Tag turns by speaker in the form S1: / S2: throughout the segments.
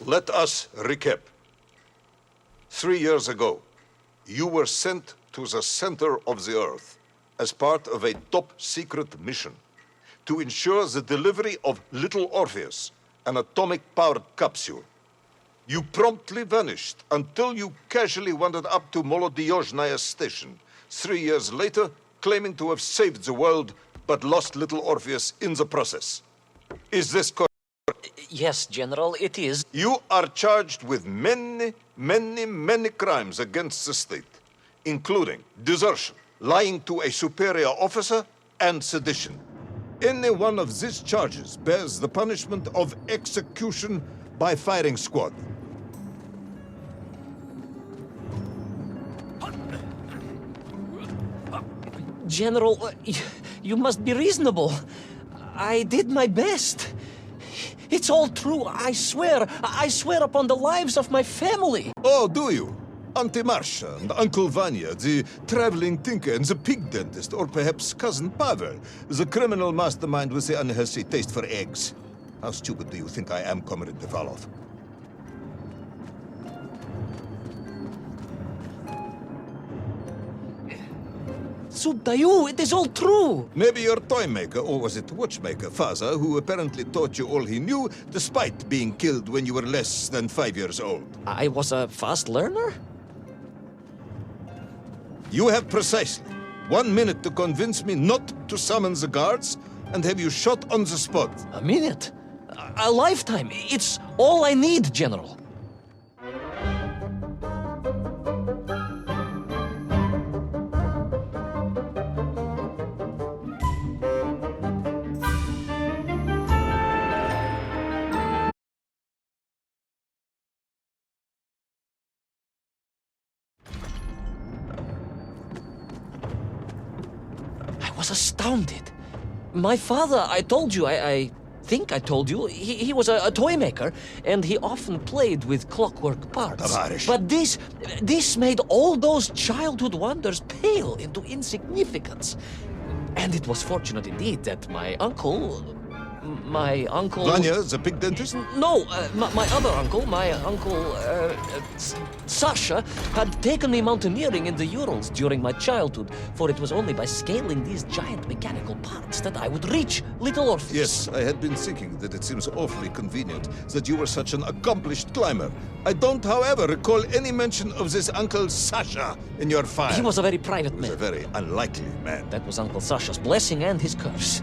S1: Let us recap. 3 years ago, you were sent to the center of the Earth as part of a top-secret mission to ensure the delivery of little Orpheus, an atomic-powered capsule. You promptly vanished until you casually wandered up to Molodiyozhnaya station 3 years later, claiming to have saved the world, but lost little Orpheus in the process. Is this correct?
S2: Yes, General, it is.
S1: You are charged with many crimes against the state, including desertion, lying to a superior officer, and sedition. Any one of these charges bears the punishment of execution by firing squad.
S2: General, you must be reasonable. I did my best. It's all true, I swear. I swear upon the lives of my family.
S1: Oh, do you? Auntie Marcia and Uncle Vanya, the traveling tinker and the pig dentist, or perhaps Cousin Pavel, the criminal mastermind with the unhealthy taste for eggs. How stupid do you think I am, Comrade Devalov?
S2: Subdayu, it is all true.
S1: Maybe your toy maker, or was it watchmaker, Faza, who apparently taught you all he knew, despite being killed when you were less than 5 years old.
S2: I was a fast learner?
S1: You have precisely 1 minute to convince me not to summon the guards and have you shot on the spot.
S2: A minute? A lifetime. It's all I need, General. I was astounded. My father, I told you, I think I told you, he was a toy maker, and he often played with clockwork parts.
S1: Tavarish.
S2: But this made all those childhood wonders pale into insignificance. And it was fortunate indeed that my uncle...
S1: Vanya, the pig dentist?
S2: No, my other uncle, Sasha, had taken me mountaineering in the Urals during my childhood, for it was only by scaling these giant mechanical parts that I would reach little Orpheus.
S1: Yes, I had been thinking that it seems awfully convenient that you were such an accomplished climber. I don't, however, recall any mention of this Uncle Sasha in your file.
S2: He was a very private
S1: He was
S2: man.
S1: a very unlikely man.
S2: That was Uncle Sasha's blessing and his curse.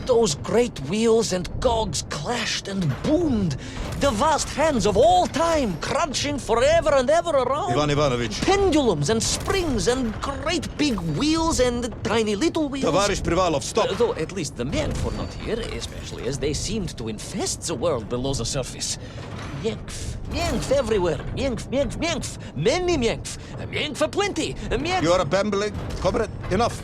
S2: Those great wheels and cogs clashed and boomed. The vast hands of all time crunching forever and ever around.
S3: Ivan Ivanovich.
S2: Pendulums and springs and great big wheels and tiny little wheels.
S3: Товарищ Privalov, stop!
S2: Though at least the men were not here, especially as they seemed to infest the world below the surface. Myenkf, myenkf everywhere. Myenkf, myenkf, myenkf. Many myenkf. Myenkf aplenty. Myenkf.
S3: You are babbling. Comrade, enough.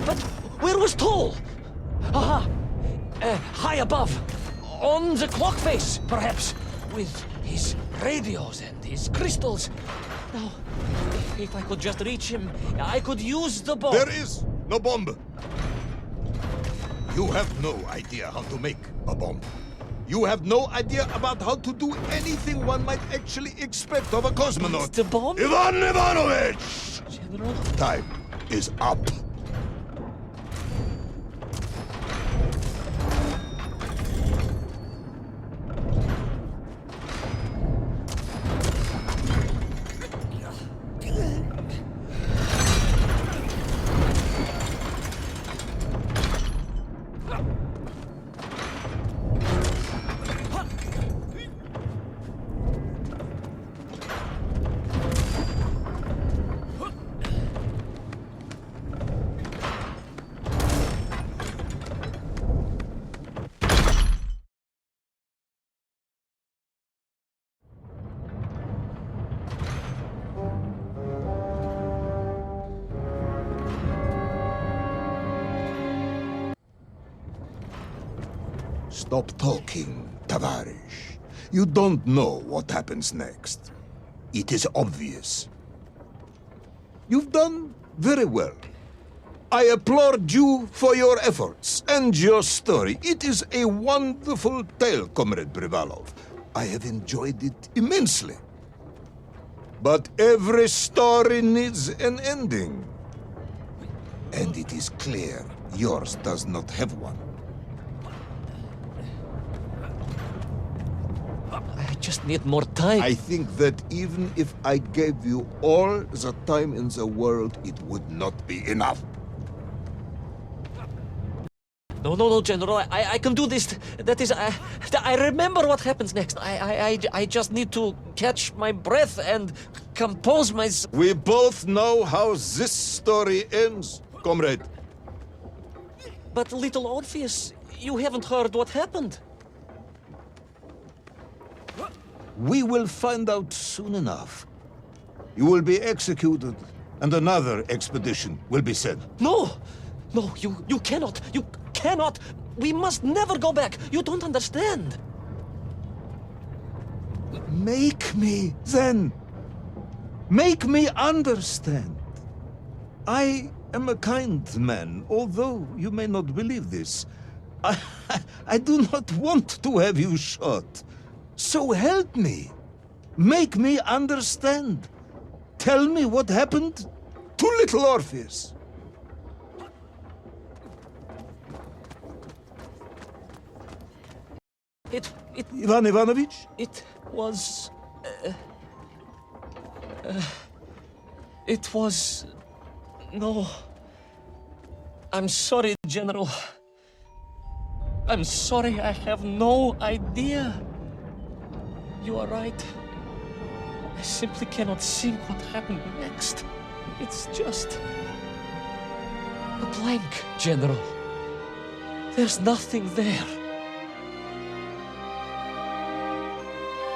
S2: But where was Toll? Aha! High above. On the clock face, perhaps. With his radios and his crystals. Now, if I could just reach him, I could use the bomb.
S3: There is no bomb. You have no idea how to make a bomb. You have no idea about how to do anything one might actually expect of a cosmonaut.
S2: The bomb?
S3: Ivan Ivanovich!
S2: General?
S3: Time is up. Stop talking, Tavarish. You don't know what happens next. It is obvious. You've done very well. I applaud you for your efforts and your story. It is a wonderful tale, Comrade Privalov. I have enjoyed it immensely. But every story needs an ending. And it is clear yours does not have one.
S2: I just need more time.
S3: I think that even if I gave you all the time in the world, it would not be enough.
S2: No, General. I can do this. That is, I remember what happens next. I just need to catch my breath and compose myself.
S3: We both know how this story ends, comrade.
S2: But little Orpheus, you haven't heard what happened.
S3: We will find out soon enough. You will be executed and another expedition will be sent.
S2: No! No, you cannot! You cannot! We must never go back! You don't understand!
S3: Make me, then. Make me understand. I am a kind man, although you may not believe this. I do not want to have you shot. So help me. Make me understand. Tell me what happened to little Orpheus. Ivan Ivanovich?
S2: It was... it was... No. I'm sorry, General. I'm sorry, I have no idea. You are right. I simply cannot think what happened next. It's just... a blank, General. There's nothing there.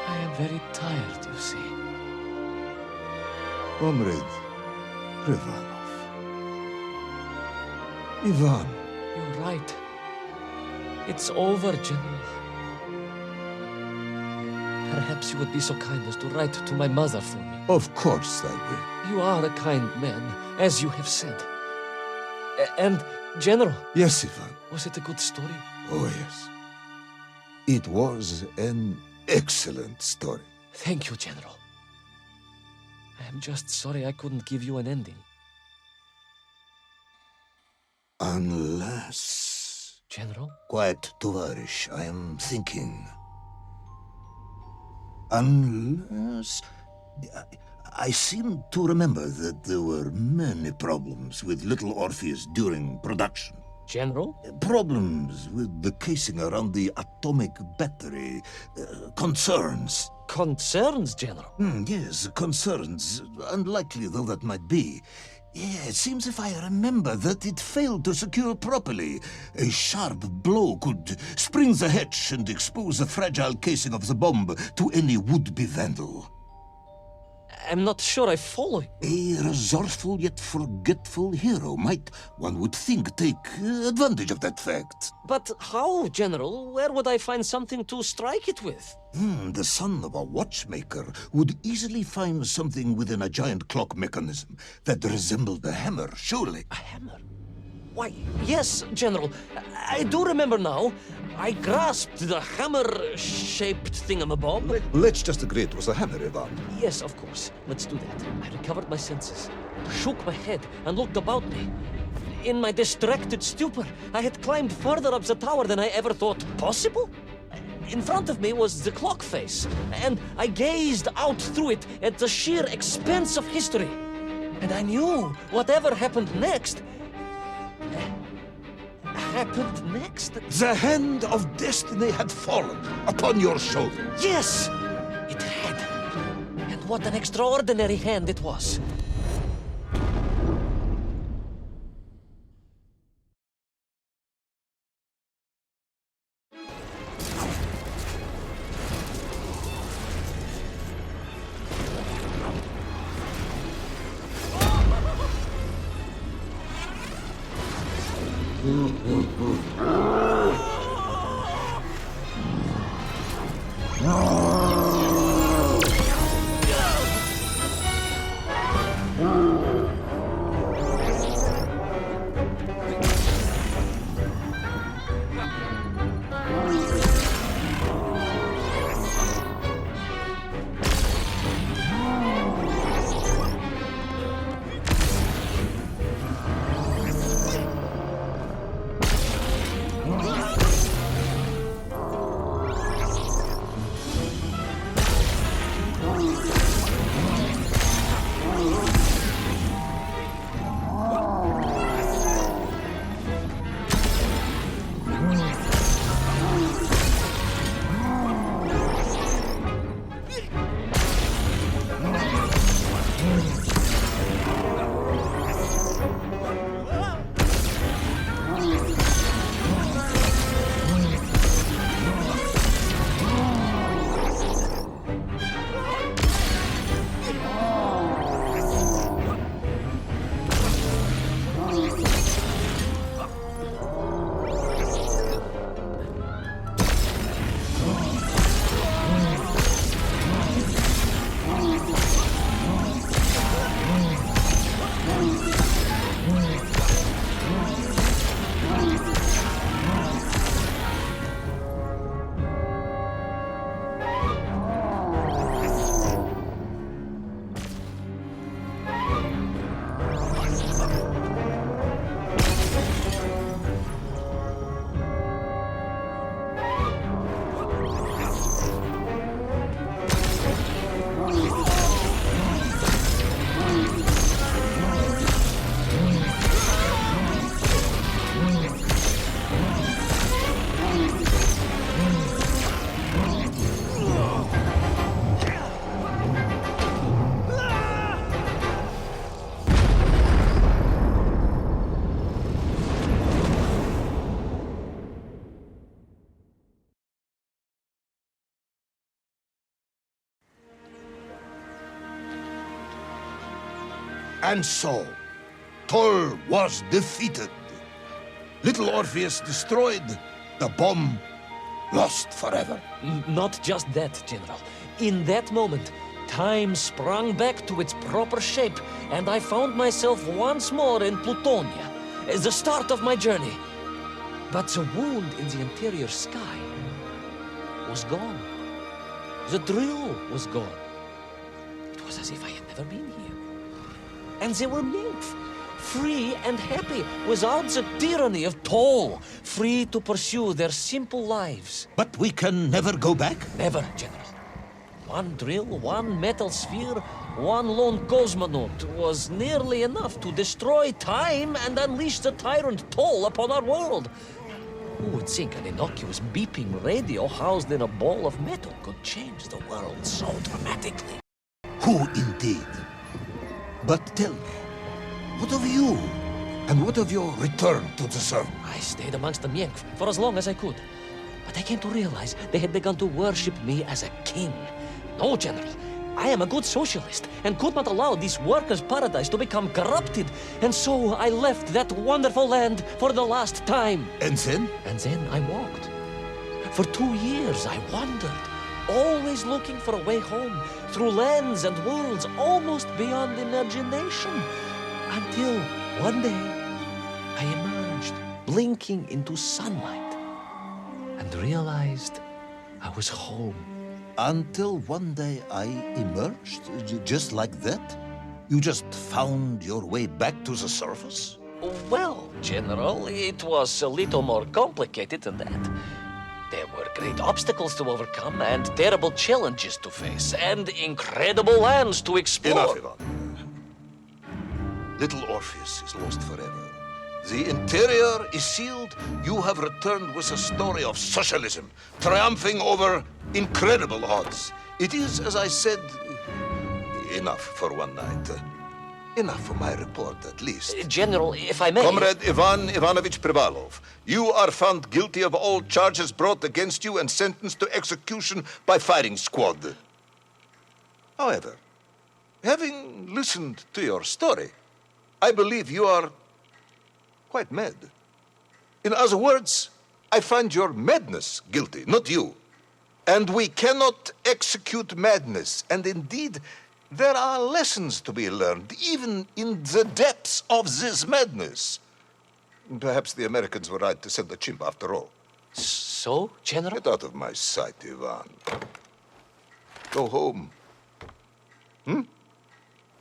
S2: I am very tired, you see.
S3: Comrade Privanov. Ivan.
S2: You're right. It's over, General. Perhaps you would be so kind as to write to my mother for me.
S3: Of course I will.
S2: You are a kind man, as you have said. And, General...
S3: Yes, Ivan.
S2: Was it a good story?
S3: Oh, yes. It was an excellent story.
S2: Thank you, General. I am just sorry I couldn't give you an ending.
S3: Unless...
S2: General?
S3: Quiet, Tovarish. I am thinking. Unless... I seem to remember that there were many problems with little Orpheus during production.
S2: General?
S3: Problems with the casing around the atomic battery. Concerns.
S2: Concerns, General?
S3: Yes, concerns. Unlikely though that might be. Yeah, it seems if I remember that it failed to secure properly. A sharp blow could spring the hatch and expose the fragile casing of the bomb to any would-be vandal.
S2: I'm not sure I follow.
S3: A resourceful yet forgetful hero might, one would think, take advantage of that fact.
S2: But how, General? Where would I find something to strike it with?
S3: The son of a watchmaker would easily find something within a giant clock mechanism that resembled a hammer, surely.
S2: A hammer? Why, yes, General. I do remember now. I grasped the hammer-shaped thingamabob.
S1: Let's just agree it was a hammer, Ivan.
S2: Yes, of course. Let's do that. I recovered my senses, shook my head, and looked about me. In my distracted stupor, I had climbed further up the tower than I ever thought possible. In front of me was the clock face, and I gazed out through it at the sheer expanse of history. And I knew whatever happened next... happened next?
S3: The hand of destiny had fallen upon your shoulder.
S2: Yes! It had. And what an extraordinary hand it was.
S3: And so, Toll was defeated. Little Orpheus destroyed, the bomb lost forever.
S2: Not just that, General. In that moment, time sprung back to its proper shape, and I found myself once more in Plutonia, the start of my journey. But the wound in the interior sky was gone. The drill was gone. It was as if I had never been here. And they were nymph, free and happy, without the tyranny of toll, free to pursue their simple lives.
S3: But we can never go back?
S2: Never, General. One drill, one metal sphere, one lone cosmonaut was nearly enough to destroy time and unleash the tyrant Toll upon our world. Who would think an innocuous beeping radio housed in a ball of metal could change the world so dramatically?
S3: Who indeed? But tell me, what of you? And what of your return to the surface?
S2: I stayed amongst the Mienk for as long as I could. But I came to realize they had begun to worship me as a king. No, General. I am a good socialist and could not allow this workers' paradise to become corrupted. And so I left that wonderful land for the last time.
S3: And then?
S2: And then I walked. For 2 years I wandered, always looking for a way home, through lands and worlds almost beyond imagination. Until one day I emerged, blinking into sunlight, and realized I was home.
S3: Until one day I emerged, just like that? You just found your way back to the surface?
S2: Well, General, it was a little more complicated than that. There were great obstacles to overcome, and terrible challenges to face, and incredible lands to explore.
S1: Enough, Ivan. Little Orpheus is lost forever. The interior is sealed. You have returned with a story of socialism, triumphing over incredible odds. It is, as I said, enough for one night. Enough for my report, at least.
S2: General, if I may...
S1: Comrade Ivan Ivanovich Privalov, you are found guilty of all charges brought against you and sentenced to execution by firing squad. However, having listened to your story, I believe you are quite mad. In other words, I find your madness guilty, not you. And we cannot execute madness. And indeed, there are lessons to be learned, even in the depths of this madness. Perhaps the Americans were right to send a chimp after all.
S2: So, General?
S1: Get out of my sight, Ivan. Go home.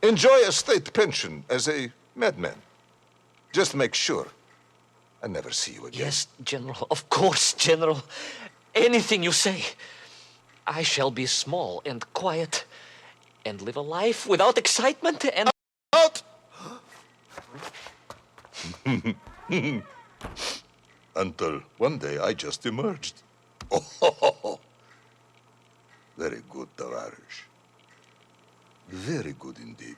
S1: Enjoy a state pension as a madman. Just make sure I never see you again.
S2: Yes, General. Of course, General. Anything you say. I shall be small and quiet and live a life without excitement and...
S1: Out! Until one day I just emerged. Oh, very good, Tavarish. Very good indeed.